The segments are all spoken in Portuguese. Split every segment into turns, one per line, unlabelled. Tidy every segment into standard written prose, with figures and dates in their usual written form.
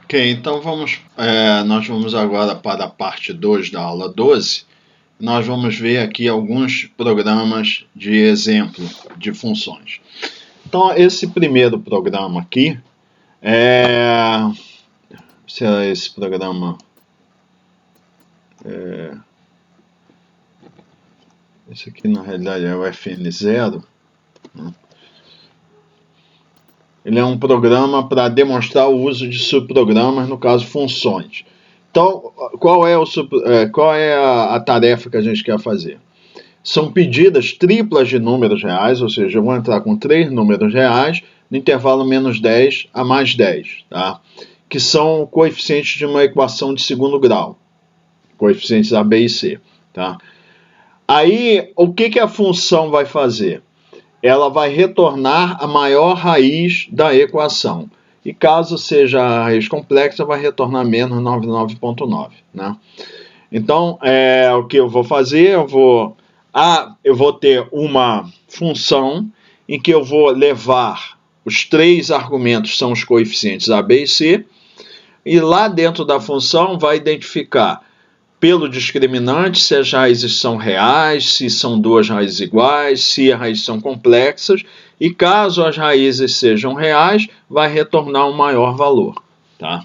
Ok, então nós vamos agora para a parte 2 da aula 12. Nós vamos ver aqui alguns programas de exemplo de funções. Então, esse primeiro programa aqui será esse programa. Esse aqui na realidade é o FN0. Né? Ele é um programa para demonstrar o uso de subprogramas, no caso funções. Então, qual é a tarefa que a gente quer fazer? São pedidas triplas de números reais, ou seja, eu vou entrar com 3 números reais no intervalo menos 10 a mais 10, tá? Que são coeficientes de uma equação de segundo grau, coeficientes A, B e C. Tá? Aí, o que a função vai fazer? Ela vai retornar a maior raiz da equação. E caso seja a raiz complexa, vai retornar menos 99,9. Né? Então, o que eu vou fazer? Eu vou ter uma função em que eu vou levar os 3 argumentos, são os coeficientes A, B e C, e lá dentro da função vai identificar pelo discriminante se as raízes são reais, se são 2 raízes iguais, se as raízes são complexas, e caso as raízes sejam reais, vai retornar um maior valor. Tá?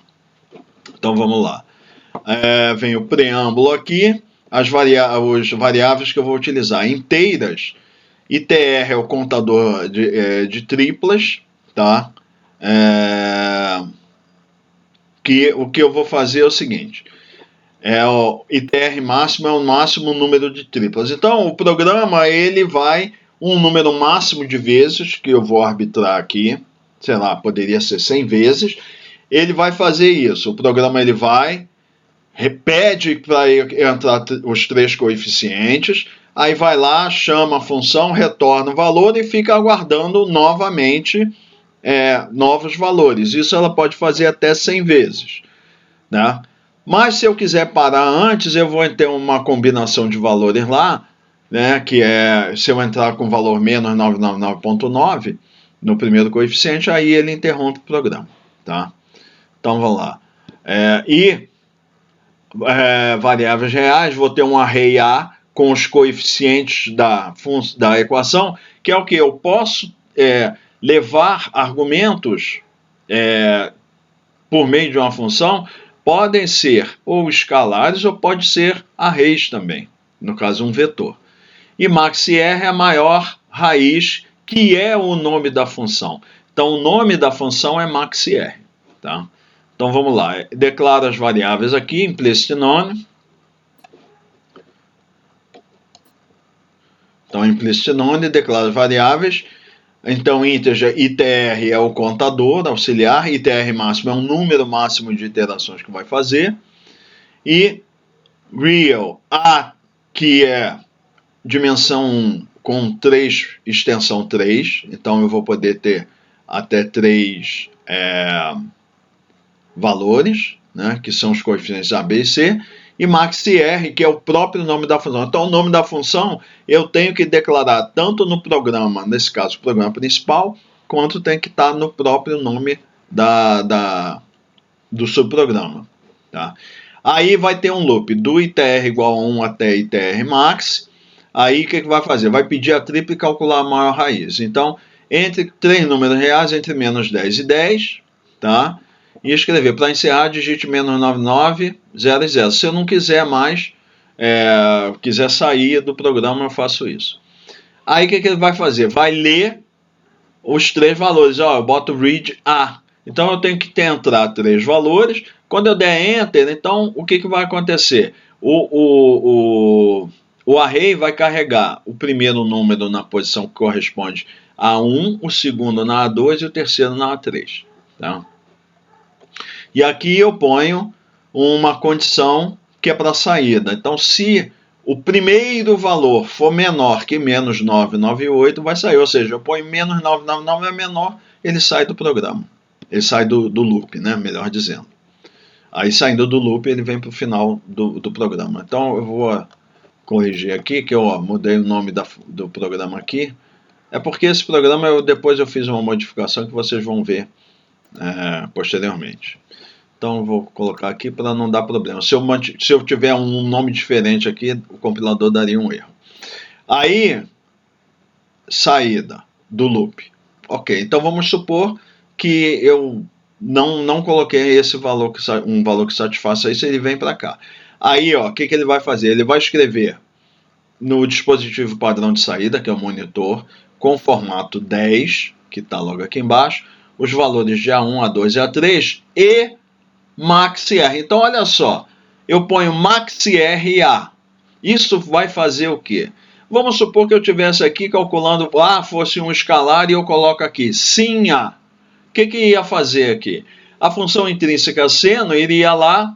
Então vamos lá. Vem o preâmbulo aqui, as variáveis que eu vou utilizar. Inteiras, ITR é o contador de triplas, tá? O que eu vou fazer é o seguinte, o ITR máximo é o máximo número de triplas. Então, o programa, ele vai um número máximo de vezes, que eu vou arbitrar aqui, sei lá, poderia ser 100 vezes, ele vai fazer isso. O programa, ele vai, pede para entrar os 3 coeficientes, aí vai lá, chama a função, retorna o valor e fica aguardando novamente novos valores. Isso ela pode fazer até 100 vezes, né? Mas se eu quiser parar antes, eu vou ter uma combinação de valores lá, né, que se eu entrar com valor menos 999,9 no primeiro coeficiente, aí ele interrompe o programa. Tá? Então vamos lá. Variáveis reais, vou ter um array A com os coeficientes da equação, que é o que? Eu posso levar argumentos por meio de uma função, podem ser ou escalares ou pode ser arrays também, no caso um vetor. E maxr é a maior raiz, que é o nome da função. Então o nome da função é maxr. Tá? Então vamos lá, declaro as variáveis aqui, implicit none. Então implicit none, declaro as variáveis. Então, integer, ITR é o contador auxiliar, ITR máximo é um número máximo de iterações que vai fazer, e real, A, que é dimensão 1 com 3, extensão 3, então eu vou poder ter até 3 valores, né, que são os coeficientes A, B e C, e maxr, que é o próprio nome da função. Então, o nome da função eu tenho que declarar tanto no programa, nesse caso, o programa principal, quanto tem que estar no próprio nome do subprograma. Tá? Aí vai ter um loop do ITR igual a 1 até ITR max. Aí o que vai fazer? Vai pedir a tripla e calcular a maior raiz. Então, entre 3 números reais, entre menos 10 e 10, tá? E escrever, para encerrar, digite menos 99,00. Se eu não quiser mais, quiser sair do programa, eu faço isso. Aí o que ele vai fazer? Vai ler os 3 valores. Eu boto read A. Então eu tenho que entrar 3 valores. Quando eu der Enter, então o que vai acontecer? O array vai carregar o primeiro número na posição que corresponde a 1, o segundo na A2 e o terceiro na A3. Tá? E aqui eu ponho uma condição que é para saída. Então, se o primeiro valor for menor que menos 998, vai sair. Ou seja, eu ponho menos 999 é menor, ele sai do programa. Ele sai do loop, né? Melhor dizendo. Aí, saindo do loop, ele vem para o final do programa. Então, eu vou corrigir aqui, que eu mudei o nome do programa aqui. É porque esse programa, depois eu fiz uma modificação que vocês vão ver posteriormente. Então eu vou colocar aqui para não dar problema. Se eu tiver um nome diferente aqui, o compilador daria um erro. Aí, saída do loop. Ok, então vamos supor que eu não coloquei esse valor, um valor que satisfaça isso, ele vem para cá. Aí, ó, o que ele vai fazer? Ele vai escrever no dispositivo padrão de saída, que é o monitor, com formato 10, que está logo aqui embaixo, os valores de A1, A2 e A3 e maxR. Então, olha só, eu ponho maxR e A. Isso vai fazer o quê? Vamos supor que eu estivesse aqui calculando, fosse um escalar e eu coloco aqui, sim A. O que ia fazer aqui? A função intrínseca seno iria lá,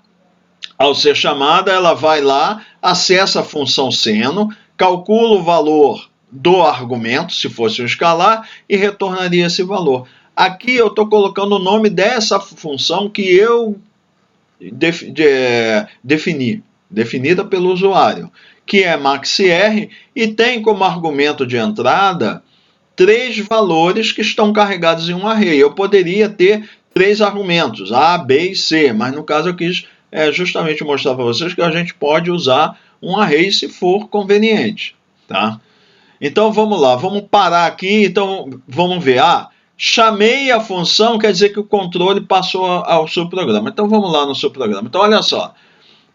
ao ser chamada, ela vai lá, acessa a função seno, calcula o valor do argumento, se fosse um escalar, e retornaria esse valor. Aqui eu estou colocando o nome dessa função que eu defini, definida pelo usuário, que é maxR, e tem como argumento de entrada 3 valores que estão carregados em um array. Eu poderia ter 3 argumentos, A, B e C, mas no caso eu quis justamente mostrar para vocês que a gente pode usar um array se for conveniente, tá? Então vamos lá, vamos parar aqui, então vamos ver, chamei a função, quer dizer que o controle passou ao subprograma. Então vamos lá no subprograma. Então olha só,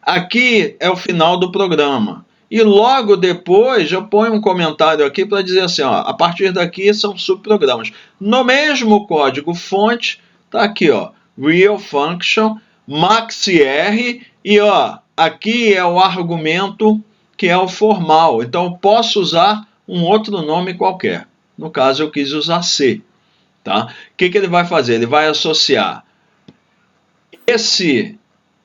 aqui é o final do programa. E logo depois eu ponho um comentário aqui para dizer assim, ó, a partir daqui são subprogramas. No mesmo código fonte, tá aqui, ó, real function, maxR, e ó, aqui é o argumento que é o formal. Então eu posso usar um outro nome qualquer. No caso eu quis usar C. Tá? O que ele vai fazer? Ele vai associar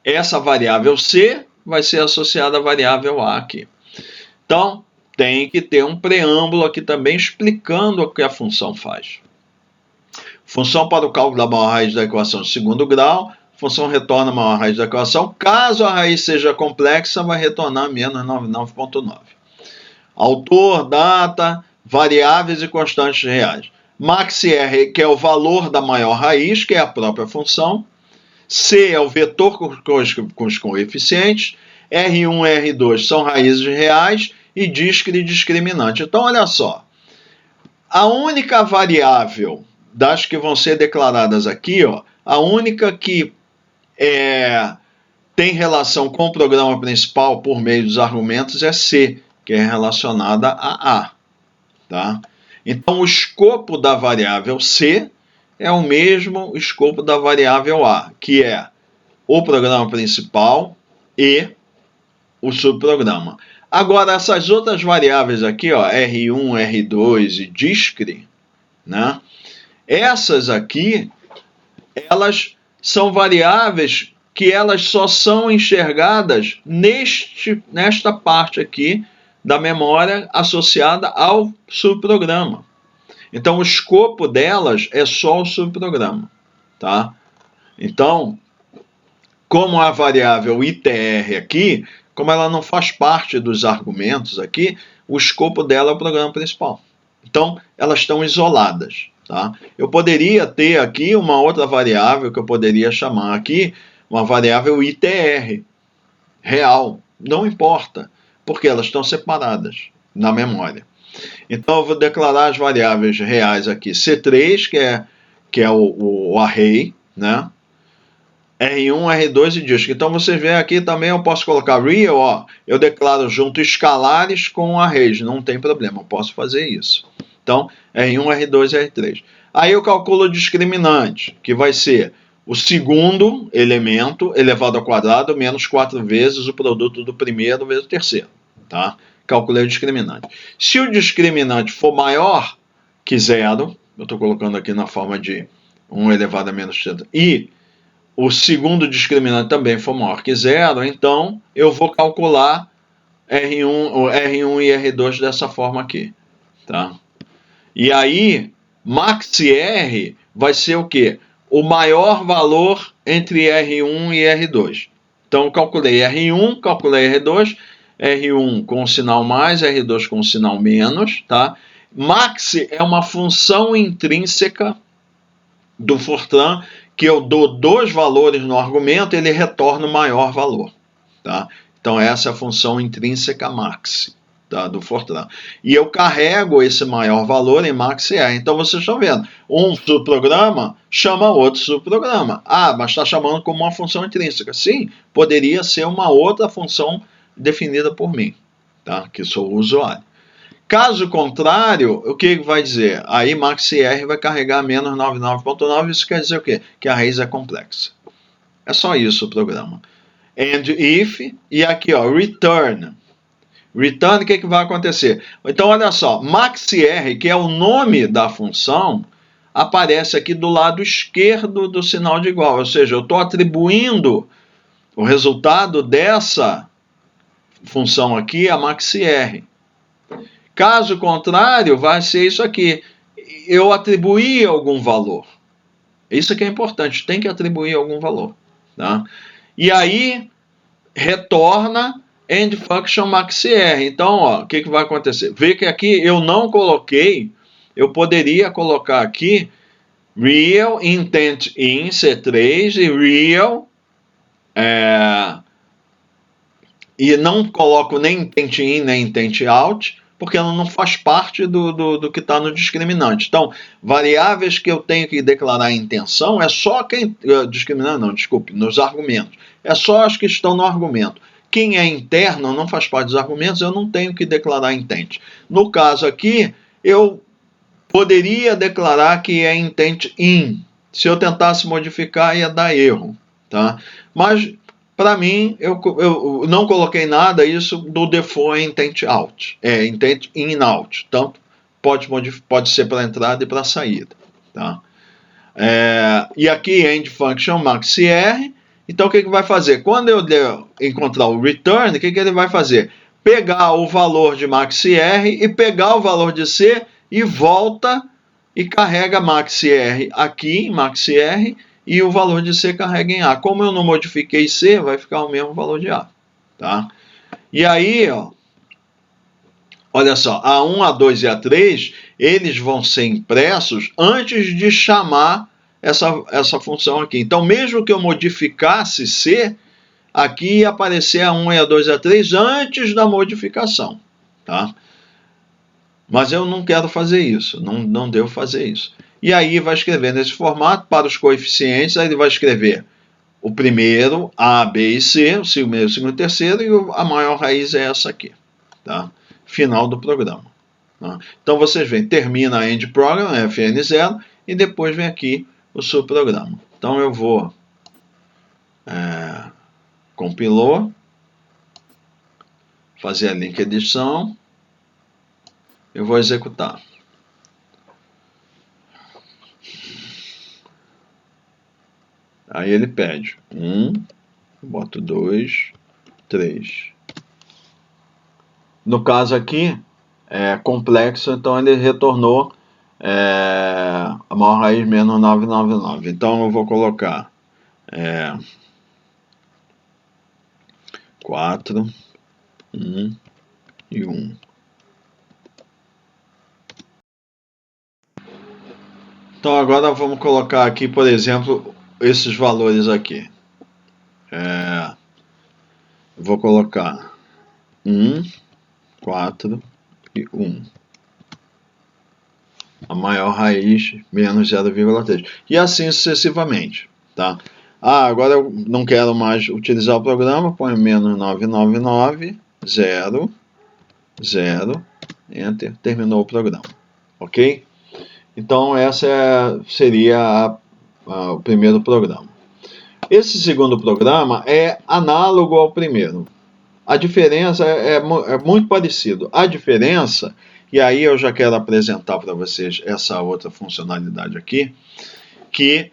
essa variável C vai ser associada à variável A aqui. Então, tem que ter um preâmbulo aqui também explicando o que a função faz. Função para o cálculo da maior raiz da equação de segundo grau. Função retorna a maior raiz da equação. Caso a raiz seja complexa, vai retornar menos 99,9. Autor, data, variáveis e constantes reais. maxR, que é o valor da maior raiz, que é a própria função. C é o vetor com os coeficientes. R1 e R2 são raízes reais e discre discriminante. Então, olha só. A única variável das que vão ser declaradas aqui, ó, a única que tem relação com o programa principal por meio dos argumentos é C, que é relacionada a A. Tá? Então, o escopo da variável C é o mesmo escopo da variável A, que é o programa principal e o subprograma. Agora, essas outras variáveis aqui, ó, R1, R2 e discre, né? Essas aqui, elas são variáveis que elas só são enxergadas nesta parte aqui da memória associada ao subprograma. Então, o escopo delas é só o subprograma, tá? Então, como a variável ITR aqui, como ela não faz parte dos argumentos aqui, o escopo dela é o programa principal. Então, elas estão isoladas, tá? Eu poderia ter aqui uma outra variável que eu poderia chamar aqui, uma variável ITR, real, não importa, porque elas estão separadas na memória. Então, eu vou declarar as variáveis reais aqui, C3, que é o array, né? R1, R2 e disc. Então, você vê aqui também, eu posso colocar real, ó, eu declaro junto escalares com arrays, não tem problema, eu posso fazer isso. Então, R1, R2 e R3. Aí eu calculo o discriminante, que vai ser o segundo elemento elevado ao quadrado menos 4 vezes o produto do primeiro vezes o terceiro, tá? Calculei o discriminante. Se o discriminante for maior que zero, eu estou colocando aqui na forma de 1 elevado a menos 30, e o segundo discriminante também for maior que zero, então eu vou calcular R1 e R2 dessa forma aqui, tá? E aí, maxR vai ser o quê? O maior valor entre R1 e R2. Então, eu calculei R1, calculei R2, R1 com o sinal mais, R2 com o sinal menos, tá? Max é uma função intrínseca do Fortran que eu dou 2 valores no argumento, ele retorna o maior valor. Tá? Então, essa é a função intrínseca max, tá, do Fortran. E eu carrego esse maior valor em maxr. Então, vocês estão vendo, um subprograma chama outro subprograma. Ah, mas está chamando como uma função intrínseca. Sim, poderia ser uma outra função definida por mim, tá? Que sou o usuário. Caso contrário, o que vai dizer? Aí maxr vai carregar menos 99.9, isso quer dizer o quê? Que a raiz é complexa. É só isso o programa. And if, e aqui, ó, return. Return, o que vai acontecer? Então, olha só, maxr, que é o nome da função, aparece aqui do lado esquerdo do sinal de igual. Ou seja, eu estou atribuindo o resultado dessa função aqui a maxr. Caso contrário, vai ser isso aqui. Eu atribuí algum valor. Isso que é importante, tem que atribuir algum valor. Tá? E aí, retorna end function maxr. Então, ó, o que vai acontecer? Vê que aqui eu não coloquei, eu poderia colocar aqui real intent in C3 e real e não coloco nem intent in nem intent out, porque ela não faz parte do que está no discriminante. Então, variáveis que eu tenho que declarar intenção é só quem... Discriminante não, desculpe, nos argumentos. É só as que estão no argumento. Quem é interno não faz parte dos argumentos, eu não tenho que declarar intent. No caso aqui, eu poderia declarar que é intent in. Se eu tentasse modificar, ia dar erro. Tá? Mas... para mim, eu não coloquei nada, isso do default é intent out, é intent in and out. Então, pode ser para entrada e para saída. Tá? E aqui, end function maxr. Então, o que vai fazer? Quando eu encontrar o return, o que ele vai fazer? Pegar o valor de maxr e pegar o valor de c e volta e carrega maxr aqui em maxr, e o valor de C carrega em A. Como eu não modifiquei C, vai ficar o mesmo valor de A. Tá? E aí, ó, olha só, A1, A2 e A3, eles vão ser impressos antes de chamar essa função aqui. Então, mesmo que eu modificasse C, aqui ia aparecer A1, A2 e A3 antes da modificação. Tá? Mas eu não quero fazer isso, não devo fazer isso. E aí vai escrever nesse formato, para os coeficientes, aí ele vai escrever o primeiro, A, B e C, o primeiro, o segundo e o terceiro, e a maior raiz é essa aqui. Tá? Final do programa. Tá? Então vocês veem, termina a end program, Fn0, e depois vem aqui o subprograma. Então eu vou... compilou, fazer a link edição, eu vou executar. Aí ele pede 1, boto 2, 3. No caso aqui, é complexo, então ele retornou a maior raiz menos 999. Então eu vou colocar 4, 1 e 1. Então agora vamos colocar aqui, por exemplo, esses valores aqui. Vou colocar 1, 4 e 1. A maior raiz menos 0,3. E assim sucessivamente. Tá? Agora eu não quero mais utilizar o programa, ponho menos 999, 0, 0, Enter, terminou o programa. Ok? Então essa seria o primeiro programa. Esse segundo programa é análogo ao primeiro. A diferença é muito parecido. A diferença, e aí eu já quero apresentar para vocês essa outra funcionalidade aqui, que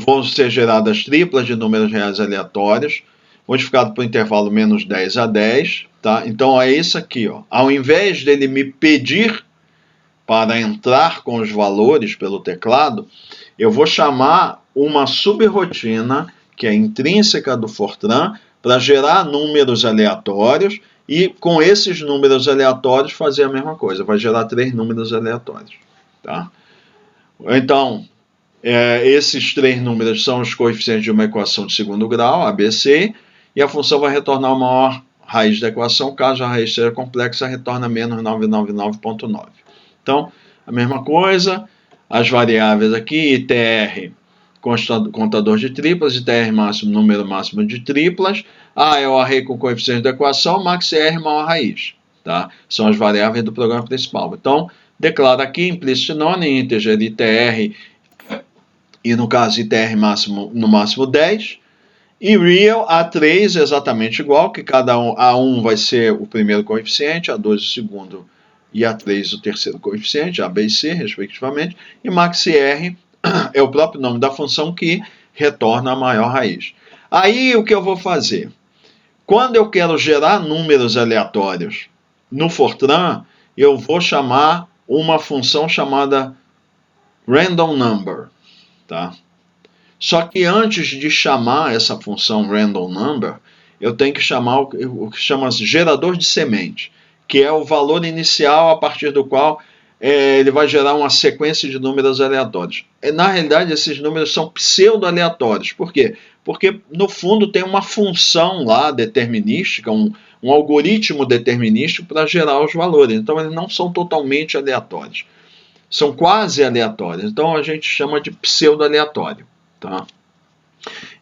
vão ser geradas triplas de números reais aleatórios, modificado por intervalo menos 10 a 10. Tá? Então é isso aqui. Ó. Ao invés dele me pedir para entrar com os valores pelo teclado, eu vou chamar uma subrotina que é intrínseca do Fortran para gerar números aleatórios e com esses números aleatórios fazer a mesma coisa. Vai gerar 3 números aleatórios. Tá? Então, Esses três números são os coeficientes de uma equação de segundo grau, ABC, e a função vai retornar a maior raiz da equação. Caso a raiz seja complexa, retorna menos 999,9. Então, a mesma coisa, as variáveis aqui, ITR, contador de triplas, ITR máximo, número máximo de triplas, A é o array com coeficiente da equação, maxR maior raiz. Tá? São as variáveis do programa principal. Então, declara aqui, implicit none, integer ITR, e no caso ITR máximo, no máximo 10, e real A3 exatamente igual, que cada um, A1 vai ser o primeiro coeficiente, A2 o segundo e A3 o terceiro coeficiente, A, B e C, respectivamente, e maxR é o próprio nome da função que retorna a maior raiz. Aí o que eu vou fazer? Quando eu quero gerar números aleatórios no Fortran, eu vou chamar uma função chamada random number. Tá? Só que antes de chamar essa função random number, eu tenho que chamar o que chama gerador de semente, que é o valor inicial a partir do qual ele vai gerar uma sequência de números aleatórios. Na realidade, esses números são pseudo-aleatórios. Por quê? Porque, no fundo, tem uma função lá determinística, um algoritmo determinístico para gerar os valores. Então, eles não são totalmente aleatórios. São quase aleatórios. Então, a gente chama de pseudo-aleatório. Tá?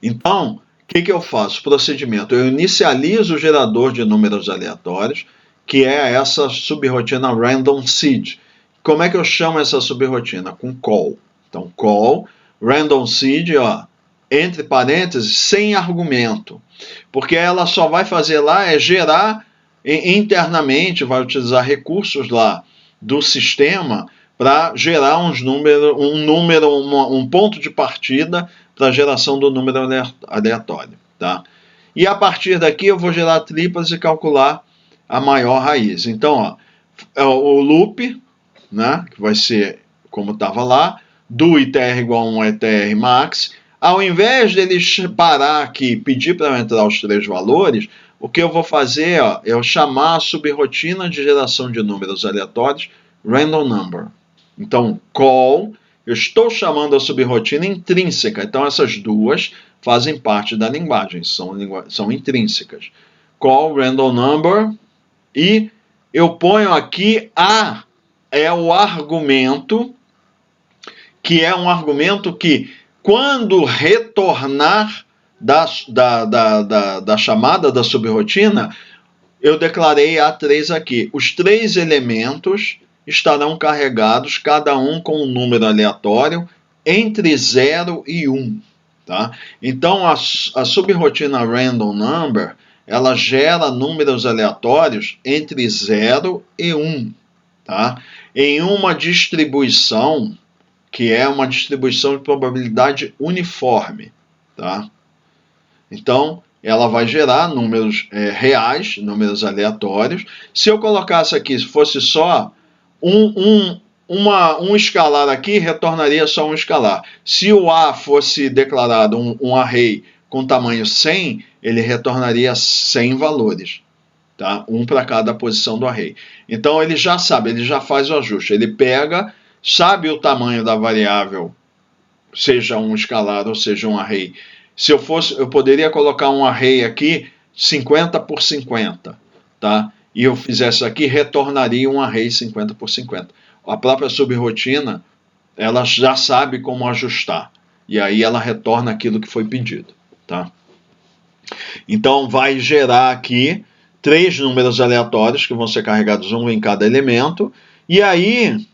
Então, o que eu faço? Procedimento. Eu inicializo o gerador de números aleatórios, que é essa subrotina random seed. Como é que eu chamo essa subrotina? Com call. Então, call, random seed, ó, entre parênteses, sem argumento. Porque ela só vai fazer lá é gerar internamente, vai utilizar recursos lá do sistema para gerar um ponto de partida para a geração do número aleatório. Tá? E a partir daqui eu vou gerar triplas e calcular a maior raiz. Então, ó, o loop, né, que vai ser como estava lá, do ITR igual a 1 ITR max. Ao invés dele parar aqui e pedir para eu entrar os três valores, o que eu vou fazer é eu chamar a subrotina de geração de números aleatórios random number. Então, call, eu estou chamando a subrotina intrínseca. Então, essas duas fazem parte da linguagem, são intrínsecas. Call, random number, e eu ponho aqui A, é o argumento, que é um argumento que, quando retornar da chamada da subrotina, eu declarei A3 aqui. Os três elementos estarão carregados, cada um com um número aleatório, entre 0 e 1. Tá? Então, a subrotina random number, ela gera números aleatórios entre 0 e 1. Tá? Em uma distribuição, que é uma distribuição de probabilidade uniforme. Tá? Então, ela vai gerar números reais, números aleatórios. Se eu colocasse aqui, se fosse só um escalar aqui, retornaria só um escalar. Se o A fosse declarado um array com tamanho 100, ele retornaria 100 valores. Tá? Um para cada posição do array. Então, ele já sabe, ele já faz o ajuste. Ele pega, sabe o tamanho da variável, seja um escalar ou seja um array. Se eu poderia colocar um array aqui 50 por 50, tá? E eu fizesse aqui, retornaria um array 50 por 50. A própria subrotina, ela já sabe como ajustar. E aí ela retorna aquilo que foi pedido, tá? Então vai gerar aqui 3 números aleatórios que vão ser carregados um em cada elemento. E aí,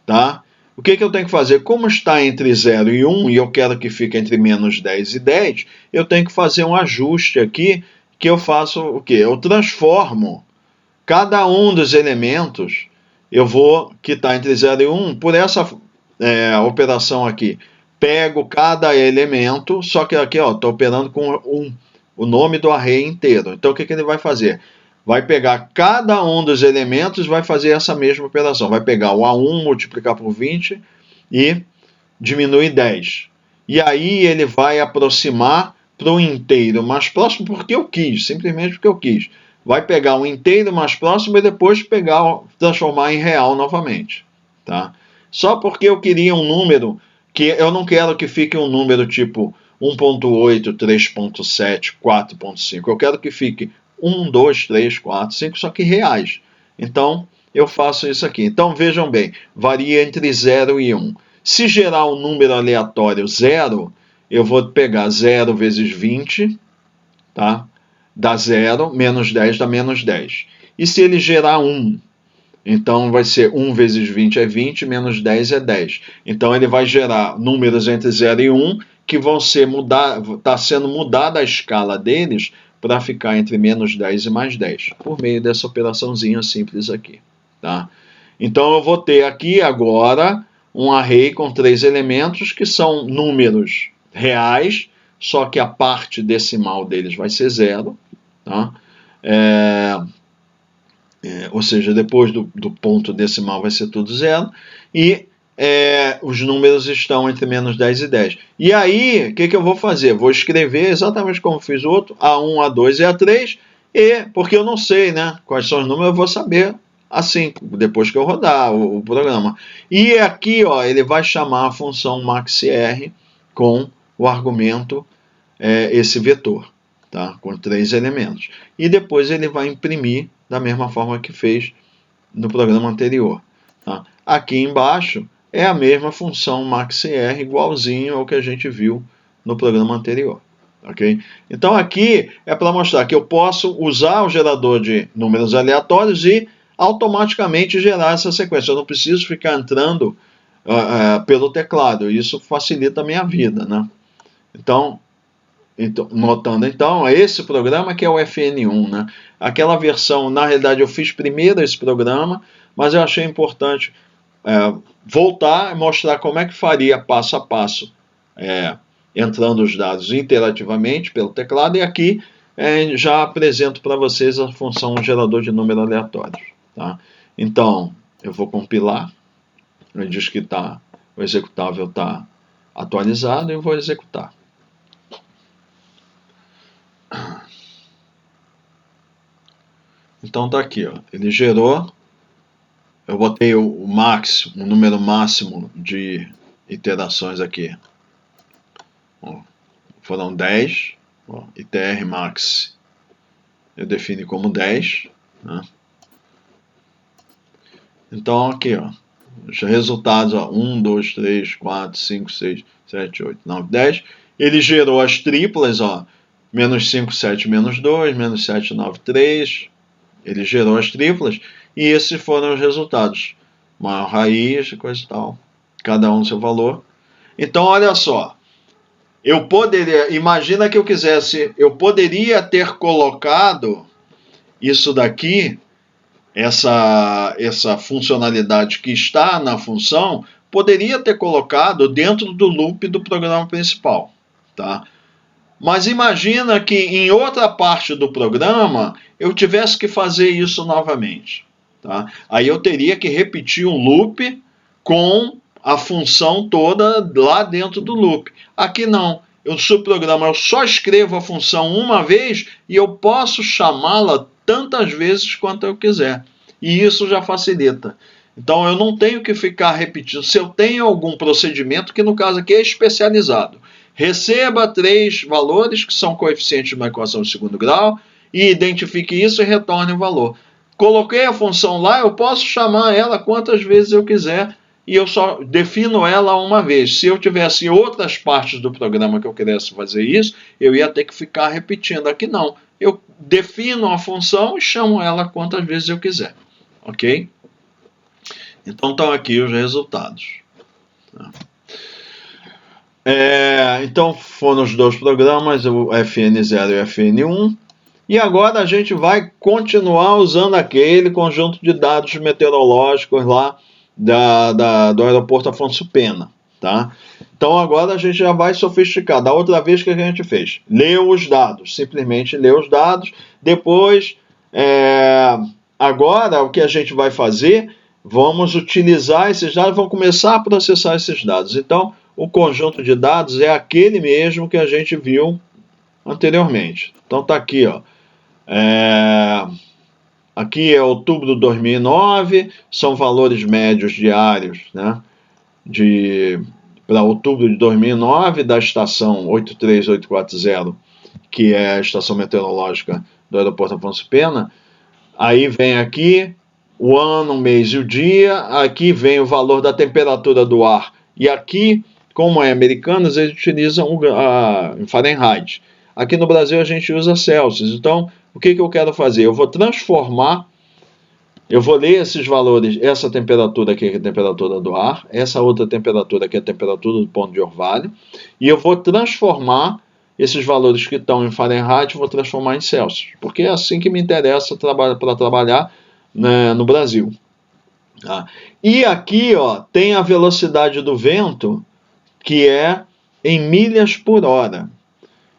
tá? O que eu tenho que fazer? Como está entre 0 e 1, e eu quero que fique entre menos 10 e 10, eu tenho que fazer um ajuste aqui, que eu faço o quê? Eu transformo cada um dos elementos, que está entre 0 e 1, por essa operação aqui. Pego cada elemento, só que aqui estou operando com o nome do array inteiro. Então, o que ele vai fazer? Vai pegar cada um dos elementos e vai fazer essa mesma operação. Vai pegar o A1, multiplicar por 20 e diminuir 10. E aí ele vai aproximar para o inteiro mais próximo porque eu quis, simplesmente porque eu quis. Vai pegar o inteiro mais próximo e depois transformar em real novamente. Tá? Só porque eu queria um número que eu não quero que fique um número tipo 1.8, 3.7, 4.5. Eu quero que fique 1, 2, 3, 4, 5, só que reais. Então, eu faço isso aqui. Então, vejam bem, varia entre 0 e 1. Se gerar um número aleatório 0, eu vou pegar 0 vezes 20, tá? Dá 0, menos 10 dá menos 10. E se ele gerar 1, então vai ser 1 vezes 20 é 20, menos 10 é 10. Então ele vai gerar números entre 0 e 1 que vão ser está sendo mudada a escala deles para ficar entre menos 10 e mais 10, por meio dessa operaçãozinha simples aqui. Tá? Então eu vou ter aqui agora um array com 3 elementos que são números reais, só que a parte decimal deles vai ser 0. Tá? Ou seja, depois do ponto decimal vai ser tudo 0, e os números estão entre menos 10 e 10. E aí, o que eu vou fazer? Vou escrever exatamente como fiz o outro, A1, A2 e A3, porque eu não sei, né, quais são os números, eu vou saber assim, depois que eu rodar o programa. E aqui, ó, ele vai chamar a função maxr com o argumento, esse vetor, tá? Com 3 elementos. E depois ele vai imprimir da mesma forma que fez no programa anterior. Tá? Aqui embaixo é a mesma função maxr, igualzinho ao que a gente viu no programa anterior. Okay? Então aqui é para mostrar que eu posso usar o gerador de números aleatórios e automaticamente gerar essa sequência. Eu não preciso ficar entrando pelo teclado. Isso facilita a minha vida. Né? Então, notando então, esse programa que é o FN1, né? Aquela versão, na realidade eu fiz primeiro esse programa, mas eu achei importante voltar e mostrar como é que faria passo a passo, entrando os dados interativamente pelo teclado, e aqui já apresento para vocês a função gerador de números aleatórios. Tá? Então, eu vou compilar, ele diz que o executável está atualizado, e eu vou executar. Então tá aqui, ó. Ele gerou, eu botei o número máximo de iterações aqui. Ó, foram 10, ó, itr max eu defini como 10. Né? Então aqui, ó, os resultados, ó, 1, 2, 3, 4, 5, 6, 7, 8, 9, 10. Ele gerou as triplas, ó, menos 5, 7, menos 2, menos 7, 9, 3. Ele gerou as triplas e esses foram os resultados. Maior raiz, coisa e tal. Cada um seu valor. Então, olha só. Eu poderia, imagina que eu poderia ter colocado isso daqui, essa funcionalidade que está na função, poderia ter colocado dentro do loop do programa principal. Tá? Mas imagina que em outra parte do programa eu tivesse que fazer isso novamente. Tá? Aí eu teria que repetir um loop com a função toda lá dentro do loop. Aqui não. Eu subprogramo, eu só escrevo a função uma vez e eu posso chamá-la tantas vezes quanto eu quiser. E isso já facilita. Então eu não tenho que ficar repetindo. Se eu tenho algum procedimento, que no caso aqui é especializado, receba 3 valores que são coeficientes de uma equação de segundo grau e identifique isso e retorne o valor. Coloquei a função lá, eu posso chamar ela quantas vezes eu quiser e eu só defino ela uma vez. Se eu tivesse outras partes do programa que eu quisesse fazer isso, eu ia ter que ficar repetindo. Aqui não. Eu defino a função e chamo ela quantas vezes eu quiser. Ok? Então estão aqui os resultados. Então foram os dois programas, o FN0 e o FN1, e agora a gente vai continuar usando aquele conjunto de dados meteorológicos lá do aeroporto Afonso Pena. Tá? Então agora a gente já vai sofisticar. Da outra vez que a gente fez, leu os dados, simplesmente leu os dados, depois, agora o que a gente vai fazer, vamos utilizar esses dados, vamos começar a processar esses dados. Então, o conjunto de dados é aquele mesmo que a gente viu anteriormente. Então está aqui, ó. Aqui é outubro de 2009, são valores médios diários, né, para outubro de 2009, da estação 83840, que é a estação meteorológica do aeroporto Afonso Pena. Aí vem aqui o ano, o mês e o dia, aqui vem o valor da temperatura do ar, e aqui, como é americanos, eles utilizam em Fahrenheit. Aqui no Brasil a gente usa Celsius. Então, o que eu quero fazer? Eu vou transformar, eu vou ler esses valores, essa temperatura aqui é a temperatura do ar, essa outra temperatura aqui é a temperatura do ponto de orvalho, e eu vou transformar esses valores que estão em Fahrenheit, vou transformar em Celsius, porque é assim que me interessa para trabalhar, né, no Brasil. Tá? E aqui, ó, tem a velocidade do vento, que é em milhas por hora.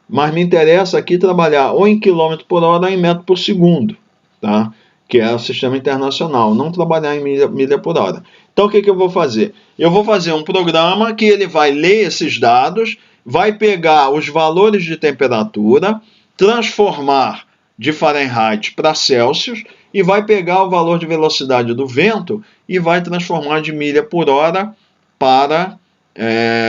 Mas me interessa aqui trabalhar ou em quilômetro por hora ou em metro por segundo, tá? Que é o sistema internacional, não trabalhar em milha por hora. Então o que eu vou fazer? Eu vou fazer um programa que ele vai ler esses dados, vai pegar os valores de temperatura, transformar de Fahrenheit para Celsius e vai pegar o valor de velocidade do vento e vai transformar de milha por hora para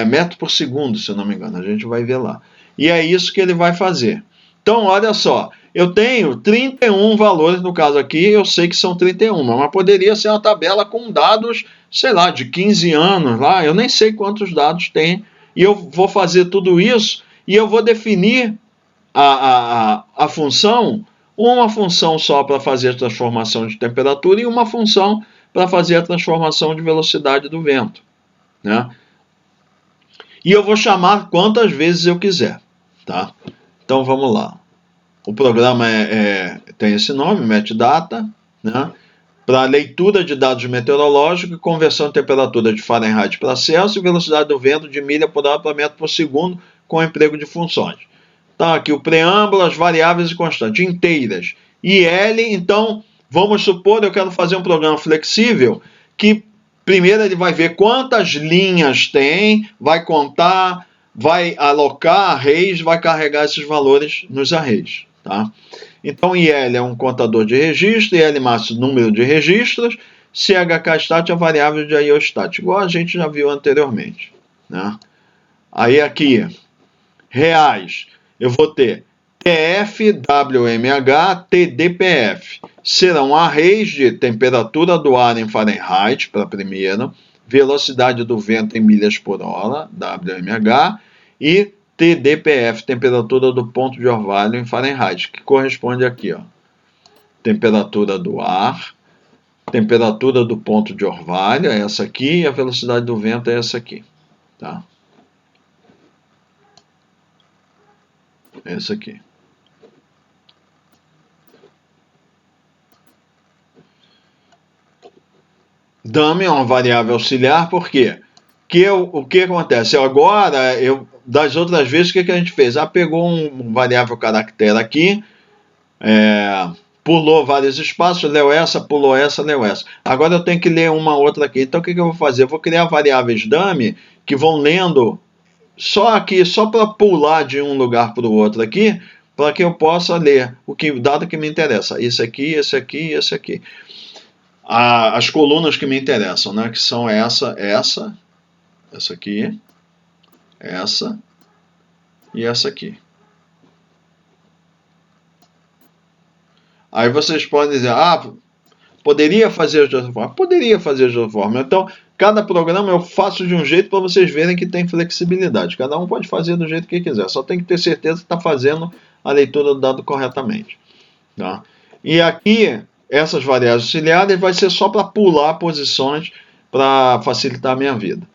metro por segundo, se eu não me engano. A gente vai ver lá. E é isso que ele vai fazer. Então, olha só, eu tenho 31 valores, no caso aqui, eu sei que são 31, mas poderia ser uma tabela com dados, sei lá, de 15 anos lá, eu nem sei quantos dados tem, e eu vou fazer tudo isso, e eu vou definir a função, uma função só para fazer a transformação de temperatura e uma função para fazer a transformação de velocidade do vento, né? E eu vou chamar quantas vezes eu quiser, tá? Então vamos lá. O programa tem esse nome, metadata, né? Para leitura de dados meteorológicos e conversão de temperatura de Fahrenheit para Celsius e velocidade do vento de milha por hora para metro por segundo com emprego de funções. Tá aqui o preâmbulo, as variáveis e constantes inteiras. E L, então, vamos supor, eu quero fazer um programa flexível que primeiro ele vai ver quantas linhas tem, vai contar, vai alocar arrays, vai carregar esses valores nos arrays, tá? Então, IL é um contador de registro, ILmax número de registros, CHKstat é a variável de IOstat, igual a gente já viu anteriormente, né? Aí aqui, reais, eu vou ter TF, WMH, TDPF. Serão arrays de temperatura do ar em Fahrenheit, para a primeira, velocidade do vento em milhas por hora, WMH, e TDPF, temperatura do ponto de orvalho em Fahrenheit, que corresponde aqui, ó. Temperatura do ar, temperatura do ponto de orvalho é essa aqui, e a velocidade do vento é essa aqui, tá? Essa aqui. Dummy é uma variável auxiliar, por quê? O que acontece? Agora, das outras vezes, o que a gente fez? Pegou um variável caractere aqui, pulou vários espaços, leu essa, pulou essa, leu essa. Agora eu tenho que ler uma outra aqui. Então o que eu vou fazer? Eu vou criar variáveis dummy que vão lendo só aqui, só para pular de um lugar para o outro aqui, para que eu possa ler o dado que me interessa. Esse aqui, esse aqui e esse aqui. As colunas que me interessam, né? Que são essa aqui, essa e essa aqui. Aí vocês podem dizer, poderia fazer de outra forma? Poderia fazer de outra forma. Então, cada programa eu faço de um jeito para vocês verem que tem flexibilidade. Cada um pode fazer do jeito que quiser. Só tem que ter certeza que está fazendo a leitura do dado corretamente. Tá? E aqui, essas variáveis auxiliares vai ser só para pular posições para facilitar a minha vida.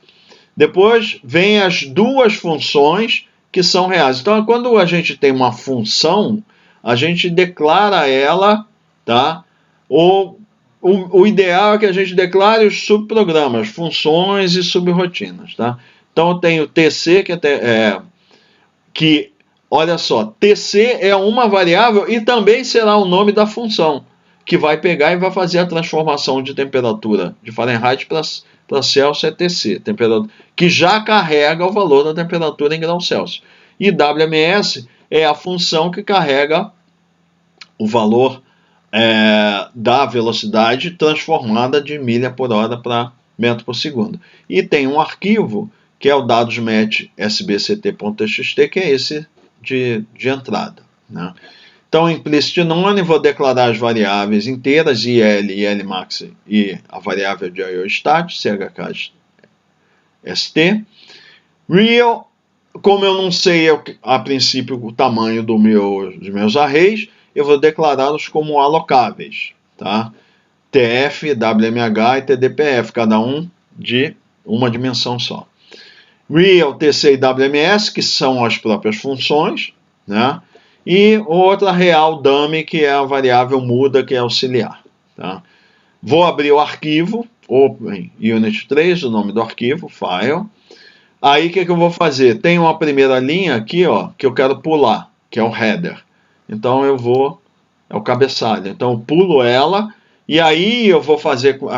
Depois vem as duas funções que são reais. Então, quando a gente tem uma função, a gente declara ela, tá? O ideal é que a gente declare os subprogramas, funções e subrotinas, tá? Então, eu tenho TC, que olha só, TC é uma variável e também será o nome da função, que vai pegar e vai fazer a transformação de temperatura de Fahrenheit para Celsius, é TC, que já carrega o valor da temperatura em graus Celsius. E WMS é a função que carrega o valor da velocidade transformada de milha por hora para metro por segundo. E tem um arquivo que é o dados match sbct.txt, que é esse de entrada, né? Então, implicit none, vou declarar as variáveis inteiras, IL e LMAX, e a variável de IOStat, chkst. Real, como eu não sei a princípio o tamanho dos meus arrays, eu vou declará-los como alocáveis, tá? TF, WMH e TDPF, cada um de uma dimensão só. Real, TC e WMS, que são as próprias funções, né? E outra real dummy, que é a variável muda, que é auxiliar, tá? Vou abrir o arquivo, Open Unit 3, o nome do arquivo, File. Aí o que eu vou fazer? Tem uma primeira linha aqui, ó, que eu quero pular, que é o header. Então é o cabeçalho. Então eu pulo ela e aí eu vou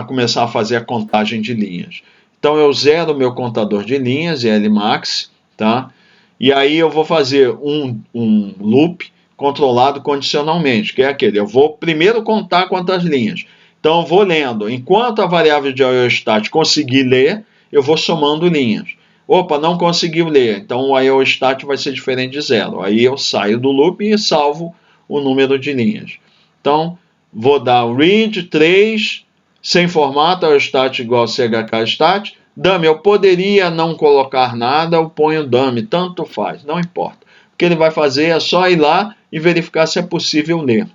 começar a fazer a contagem de linhas. Então eu zero o meu contador de linhas, LMAX, tá? E aí eu vou fazer um loop controlado condicionalmente, que é aquele. Eu vou primeiro contar quantas linhas. Então eu vou lendo. Enquanto a variável de IOStat conseguir ler, eu vou somando linhas. Opa, não conseguiu ler. Então o IOStat vai ser diferente de zero. Aí eu saio do loop e salvo o número de linhas. Então, vou dar read 3, sem formato, IOStat igual a chkstat. Dummy, eu poderia não colocar nada, eu ponho dummy, tanto faz, não importa. O que ele vai fazer é só ir lá e verificar se é possível ler.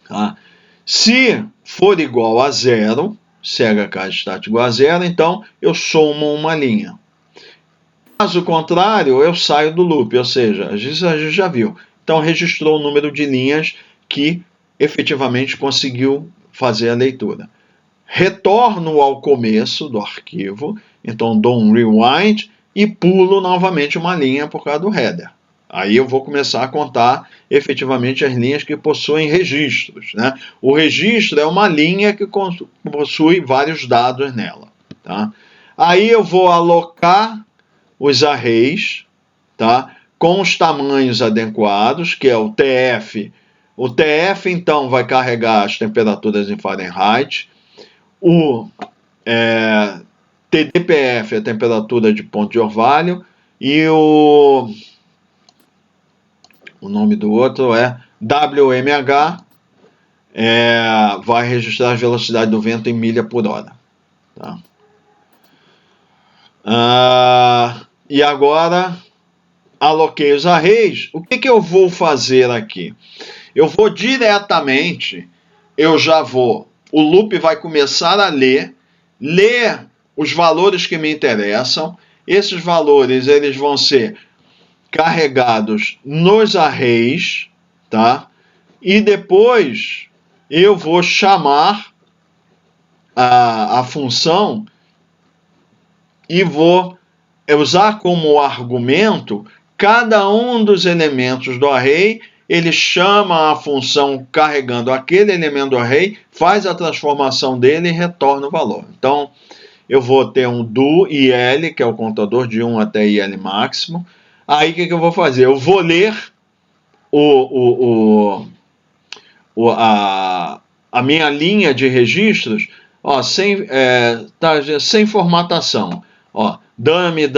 Tá? Se for igual a zero, chkstat igual a zero, então eu somo uma linha. Caso contrário, eu saio do loop, ou seja, a gente já viu. Então, registrou o número de linhas que efetivamente conseguiu fazer a leitura. Retorno ao começo do arquivo, então dou um rewind e pulo novamente uma linha por causa do header. Aí eu vou começar a contar efetivamente as linhas que possuem registros, né? O registro é uma linha que possui vários dados nela, tá? Aí eu vou alocar os arrays, tá? Com os tamanhos adequados, que é o TF. O TF, então, vai carregar as temperaturas em Fahrenheit. O TDPF é a temperatura de ponto de orvalho. E o nome do outro é WMH, vai registrar a velocidade do vento em milha por hora. Tá? E agora, aloquei os arrays. O que eu vou fazer aqui? Eu vou diretamente, o loop vai começar a ler os valores que me interessam. Esses valores eles vão ser carregados nos arrays, tá? E depois eu vou chamar a função e vou usar como argumento cada um dos elementos do array. Ele chama a função carregando aquele elemento do array, faz a transformação dele e retorna o valor. Então, eu vou ter um do IL, que é o contador de 1 até IL máximo. Aí, o que eu vou fazer? Eu vou ler a minha linha de registros, ó, sem formatação. Ó, dummy,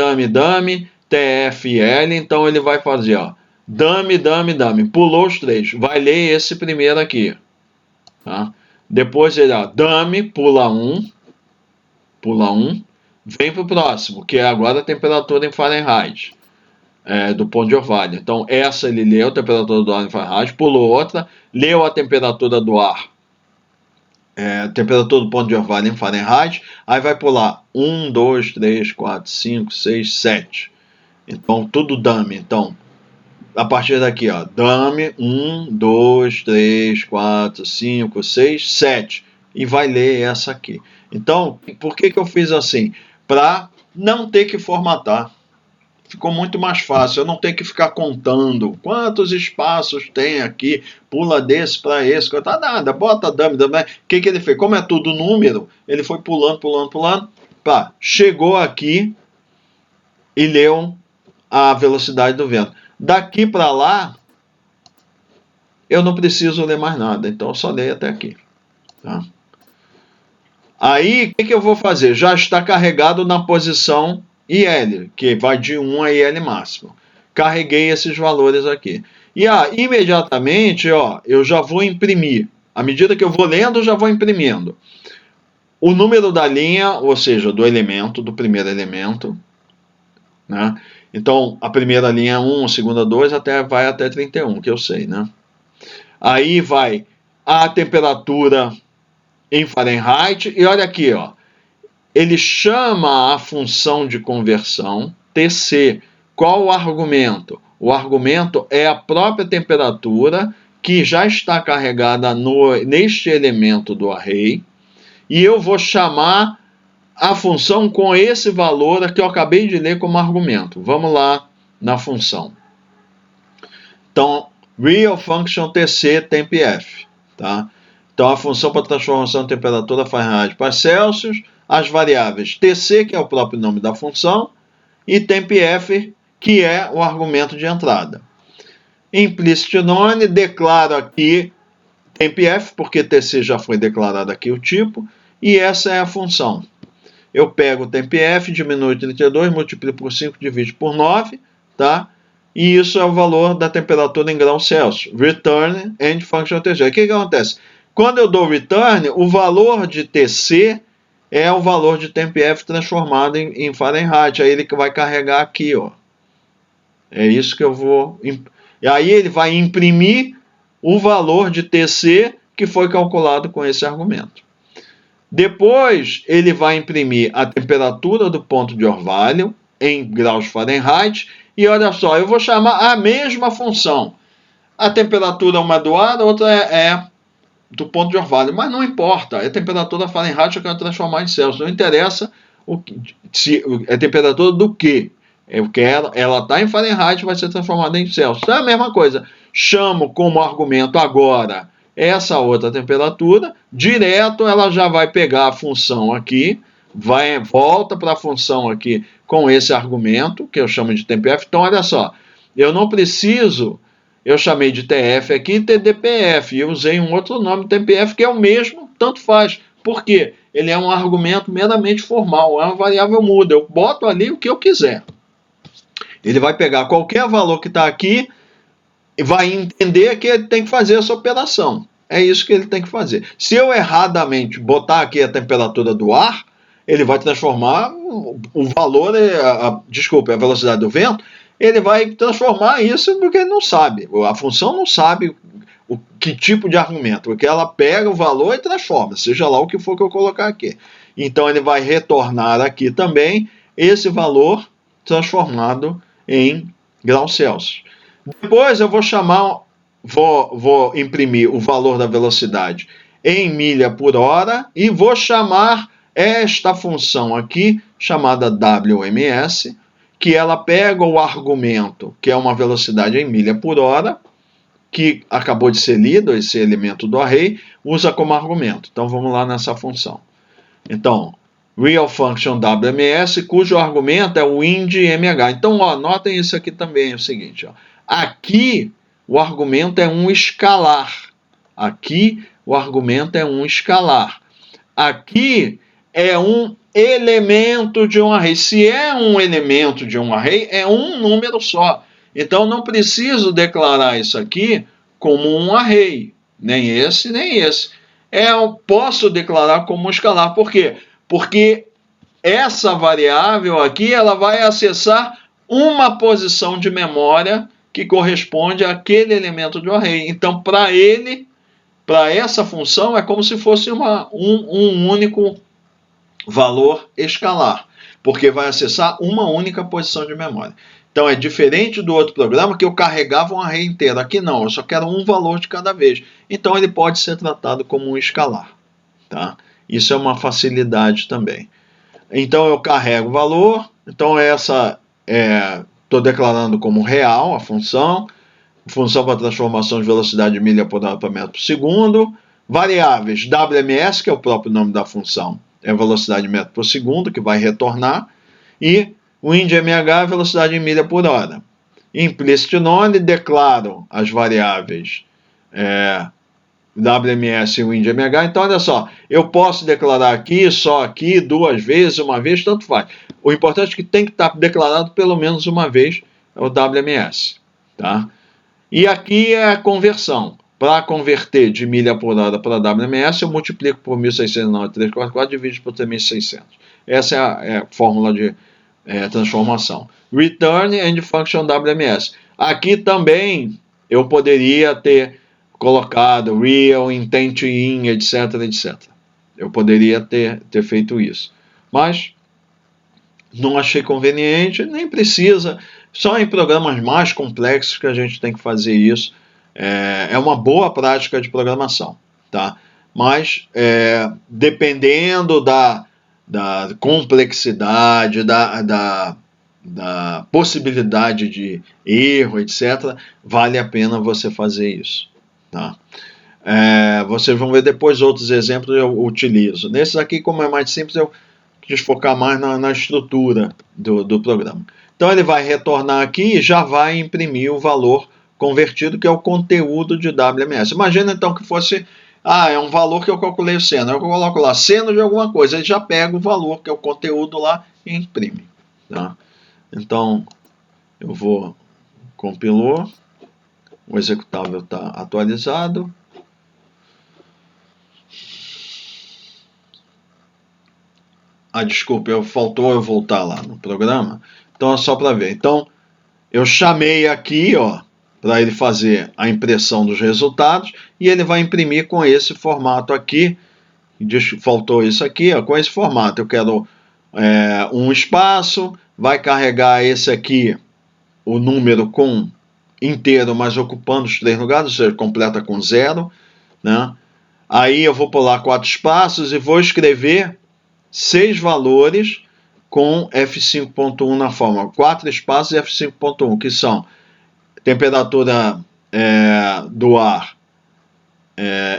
TFL, então ele vai fazer, ó, dummy, pulou os três, vai ler esse primeiro aqui, tá? Depois ele, ó, dummy, pula um, vem para o próximo, que é agora a temperatura em Fahrenheit, do ponto de orvalho. Então essa ele leu a temperatura do ar em Fahrenheit, pulou outra, leu a temperatura do ar, temperatura do ponto de orvalho em Fahrenheit, aí vai pular 1, 2, 3, 4, 5, 6, 7. Então, tudo dummy. Então, a partir daqui, ó, dummy, 1, 2, 3, 4, 5, 6, 7. E vai ler essa aqui. Então, por que eu fiz assim? Para não ter que formatar. Ficou muito mais fácil. Eu não tenho que ficar contando quantos espaços tem aqui, pula desse para esse, tá nada, bota dummy. O que ele fez? Como é tudo número, ele foi pulando. Pá, chegou aqui e leu a velocidade do vento. Daqui para lá, eu não preciso ler mais nada, então eu só leio até aqui. Tá? Aí, o que eu vou fazer? Já está carregado na posição IL, que vai de 1 a IL máximo. Carreguei esses valores aqui. E imediatamente, eu já vou imprimir. À medida que eu vou lendo, eu já vou imprimindo. O número da linha, ou seja, do elemento, do primeiro elemento, né? Então, a primeira linha é 1, a segunda 2, vai até 31, que eu sei, né? Aí vai a temperatura em Fahrenheit, e olha aqui, ele chama a função de conversão TC. Qual o argumento? O argumento é a própria temperatura que já está carregada neste elemento do array, e eu vou chamar a função com esse valor que eu acabei de ler como argumento. Vamos lá na função. Então, real function TC tempf, tá? Então, a função para transformação de temperatura Fahrenheit para Celsius, as variáveis TC, que é o próprio nome da função, e tempf, que é o argumento de entrada. Implicit none, declaro aqui tempf, porque TC já foi declarado aqui o tipo, e essa é a função. Eu pego o tempf, diminuo 32, multiplico por 5, divido por 9, tá? E isso é o valor da temperatura em graus Celsius. Return and function TC. O que acontece? Quando eu dou return, o valor de TC é o valor de tempf transformado em Fahrenheit. Aí ele que vai carregar aqui, É isso que eu vou... E aí ele vai imprimir o valor de TC que foi calculado com esse argumento. Depois, ele vai imprimir a temperatura do ponto de orvalho em graus Fahrenheit. E olha só, eu vou chamar a mesma função. A temperatura uma do ar, a outra é do ponto de orvalho. Mas não importa, é temperatura Fahrenheit, eu quero transformar em Celsius. Não interessa se é temperatura do quê. Eu quero, ela está em Fahrenheit, vai ser transformada em Celsius. É a mesma coisa. Chamo como argumento agora essa outra temperatura, direto ela já vai pegar a função aqui, volta para a função aqui com esse argumento, que eu chamo de tempf. Então, olha só, eu não preciso, eu chamei de TF aqui e TDPF, e eu usei um outro nome, tempf, que é o mesmo, tanto faz. Por quê? Ele é um argumento meramente formal, é uma variável muda, eu boto ali o que eu quiser. Ele vai pegar qualquer valor que está aqui, vai entender que ele tem que fazer essa operação. É isso que ele tem que fazer. Se eu erradamente botar aqui a temperatura do ar, ele vai transformar o valor, a velocidade do vento, ele vai transformar isso porque ele não sabe. A função não sabe que tipo de argumento, porque ela pega o valor e transforma, seja lá o que for que eu colocar aqui. Então ele vai retornar aqui também esse valor transformado em graus Celsius. Depois eu vou imprimir o valor da velocidade em milha por hora e vou chamar esta função aqui, chamada WMS, que ela pega o argumento, que é uma velocidade em milha por hora, que acabou de ser lido, esse elemento do array, usa como argumento. Então vamos lá nessa função. Então, real function WMS, cujo argumento é o int_mh. Então, notem isso aqui também, é o seguinte, aqui o argumento é um escalar. Aqui o argumento é um escalar. Aqui é um elemento de um array. Se é um elemento de um array, é um número só. Então não preciso declarar isso aqui como um array. Nem esse, nem esse. Eu posso declarar como um escalar. Por quê? Porque essa variável aqui ela vai acessar uma posição de memória que corresponde àquele elemento do array. Então, para essa função, é como se fosse um único valor escalar, porque vai acessar uma única posição de memória. Então, é diferente do outro programa que eu carregava um array inteiro. Aqui não, eu só quero um valor de cada vez. Então, ele pode ser tratado como um escalar. Tá? Isso é uma facilidade também. Então, eu carrego o valor. Então, estou declarando como real a função para transformação de velocidade de milha por hora para metro por segundo. Variáveis, WMS, que é o próprio nome da função, é a velocidade de metro por segundo, que vai retornar. E o int_mh, velocidade em milha por hora. Implicit none, declaro as variáveis WMS e o int_mh. Então, olha só, eu posso declarar aqui, só aqui, duas vezes, uma vez, tanto faz. O importante é que tem que estar declarado pelo menos uma vez o WMS. Tá? E aqui é a conversão. Para converter de milha por hora para WMS, eu multiplico por 1.609,344 e divido por 3.600. Essa é a fórmula de transformação. Return and Function WMS. Aqui também eu poderia ter colocado real, intent in, etc, etc. Eu poderia ter feito isso. Mas não achei conveniente, nem precisa. Só em programas mais complexos que a gente tem que fazer isso. É uma boa prática de programação, tá? Mas dependendo da complexidade, da possibilidade de erro, etc., vale a pena você fazer isso, tá? Vocês vão ver depois outros exemplos eu utilizo. Nesses aqui, como é mais simples, eu quis focar mais na estrutura do programa. Então ele vai retornar aqui e já vai imprimir o valor convertido, que é o conteúdo de WMS. Imagina então que fosse, é um valor que eu calculei o seno, eu coloco lá seno de alguma coisa, ele já pega o valor, que é o conteúdo lá, e imprime. Tá? Então, eu vou, compilou, o executável está atualizado. Desculpa, faltou eu voltar lá no programa. Então é só para ver. Então, eu chamei aqui, para ele fazer a impressão dos resultados e ele vai imprimir com esse formato aqui. Faltou isso aqui, com esse formato. Eu quero um espaço, vai carregar esse aqui, o número com inteiro, mas ocupando os 3 lugares, ou seja, completa com 0, né? Aí eu vou pular 4 espaços e vou escrever 6 valores com F5.1 na forma, 4 espaços e F5.1, que são temperatura do ar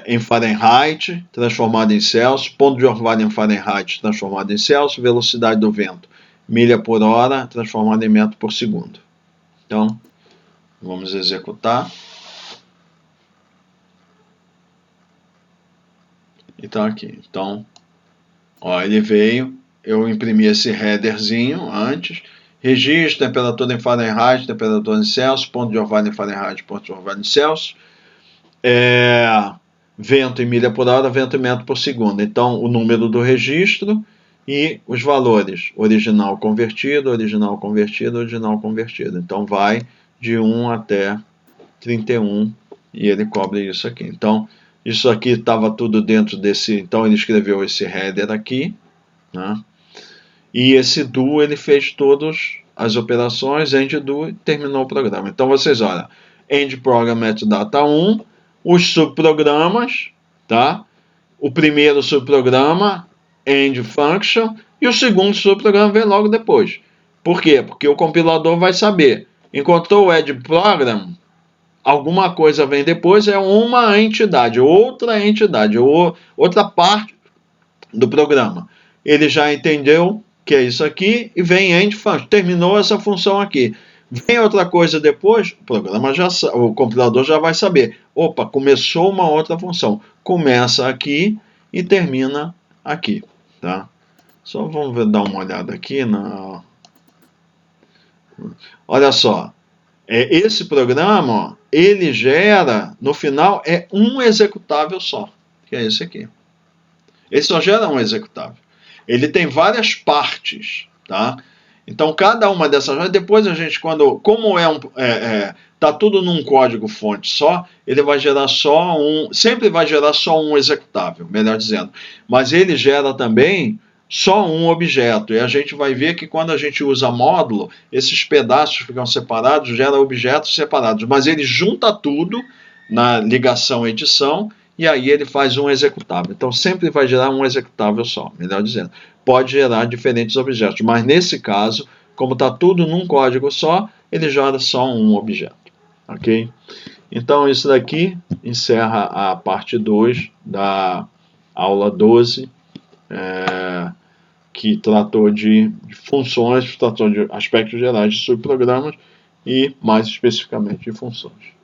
em Fahrenheit, transformada em Celsius, ponto de orvalho em Fahrenheit, transformado em Celsius, velocidade do vento, milha por hora, transformada em metro por segundo. Então, vamos executar. Então, aqui. Então, ele veio, eu imprimi esse headerzinho antes, registro, temperatura em Fahrenheit, temperatura em Celsius, ponto de orvalho em Fahrenheit, ponto de orvalho em Celsius, vento em milha por hora, vento em metro por segundo. Então, o número do registro e os valores, original convertido, original convertido, original convertido. Então, vai de 1 até 31 e ele cobre isso aqui. Então, isso aqui estava tudo dentro desse... Então, ele escreveu esse header aqui, né? E esse do, ele fez todas as operações, end do, e terminou o programa. Então, vocês olham, end program metadata 1, os subprogramas, tá? O primeiro subprograma, end function, e o segundo subprograma vem logo depois. Por quê? Porque o compilador vai saber, encontrou o end program, alguma coisa vem depois, é uma entidade, outra parte do programa. Ele já entendeu que é isso aqui e vem end function, terminou essa função aqui. Vem outra coisa depois, o compilador já vai saber. Opa, começou uma outra função. Começa aqui e termina aqui, tá? Só vamos dar uma olhada aqui Olha só, esse programa, ele gera, no final, um executável só, que é esse aqui. Ele só gera um executável. Ele tem várias partes, tá? Então, cada uma dessas... Depois a gente, como tá tudo num código fonte só, ele vai gerar só sempre vai gerar só um executável, melhor dizendo. Mas ele gera também só um objeto. E a gente vai ver que quando a gente usa módulo, esses pedaços ficam separados, gera objetos separados. Mas ele junta tudo na ligação edição e aí ele faz um executável. Então, sempre vai gerar um executável só, melhor dizendo. Pode gerar diferentes objetos, mas nesse caso, como está tudo num código só, ele gera só um objeto, ok? Então, isso daqui encerra a parte 2 da aula 12, que tratou de funções, tratou de aspectos gerais de subprogramas e, mais especificamente, de funções.